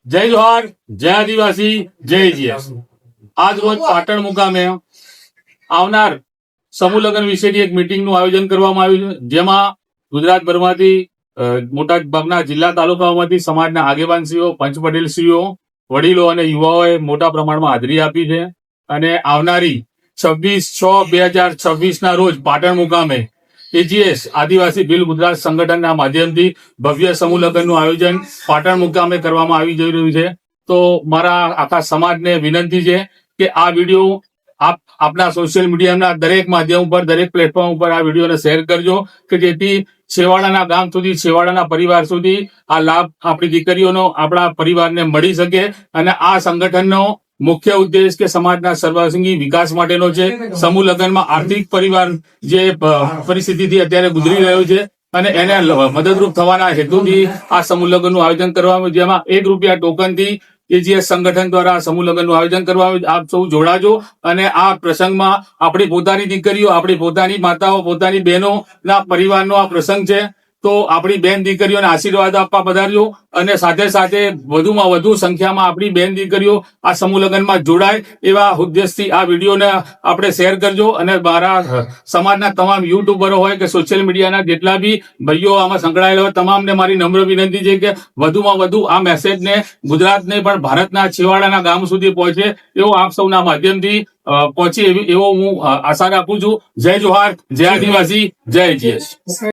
જય જોહાર, જય આદિવાસી, જય જીએસ। આજ રોજ પાટણ મુકામે આવનાર સમૂહ લગ્ન વિશેની એક મીટિંગનું આયોજન કરવામાં આવ્યું છે, જેમાં ગુજરાતભરમાંથી મોટા ભાગના જિલ્લા તાલુકાઓમાંથી સમાજના આગેવાનશ્રીઓ, પંચ પટેલશ્રીઓ, વડીલો અને યુવાઓએ મોટા પ્રમાણમાં હાજરી આપી છે અને આવનારી 26/6/2026 ના રોજ પાટણ મુકામે એજીએસ આદિવાસી ભીલ ગુજરાત સંગઠનના માધ્યમથી ભવ્ય સમૂહ લગ્નનું આયોજન પાટણ મુકામે કરવામાં આવી જઈ રહ્યું છે। તો મારા આખા સમાજને વિનંતી છે કે આ વિડીયો આપના સોશિયલ મીડિયાના દરેક માધ્યમ ઉપર, દરેક પ્લેટફોર્મ ઉપર આ વિડીયોને શેર કરજો કે જેથી છેવાડાના ગામ સુધી, છેવાડાના પરિવાર સુધી આ લાભ આપણી દીકરીઓનો, આપણા પરિવારને મળી શકે। અને આ સંગઠનનો મુખ્ય ઉદ્દેશ કે સમાજના સર્વાંગી વિકાસ માટેનો છે। સમૂહ લગ્નમાં આર્થિક પરિવાર જે પરિસ્થિતિથી અત્યારે ગુજરી રહ્યો છે અને એને મદદરૂપ થવાના હેતુથી આ સમૂહ લગ્નનું આયોજન કરવામાં, જેમાં ₹1 ટોકનથી એજીએસ સંગઠન દ્વારા સમૂહ લગ્નનું આયોજન કરવામાં। આપ સૌ જોડાજો અને આ પ્રસંગમાં આપણી પોતાની દીકરીઓ, આપણી પોતાની માતાઓ, પોતાની બહેનોના પરિવારનો આ પ્રસંગ છે, તો આપણી બેન દીકરીઓને આશીર્વાદ આપવા પધારજો અને સાથે સાથે વધુમાં વધુ સંખ્યામાં આપણી બેન દીકરીઓ આ સમૂહ લગ્નમાં જોડાય એવા ઉદ્દેશથી આ વિડીયોને આપણે શેર કરજો। અને મારા સમાજના તમામ યુટ્યુબરો હોય કે સોશિયલ મીડિયાના જેટલા બી ભાઈઓ આમાં સંકળાયેલા હોય, તમામને મારી નમ્ર વિનંતી છે કે વધુમાં વધુ આ મેસેજને ગુજરાતને પણ ભારતના છેવાડાના ગામ સુધી પહોંચે એવો આપ સૌના માધ્યમથી પહોંચે એવો હું આશા રાખું છું। જય જોહાર, જય આદિવાસી, જય જીએસ।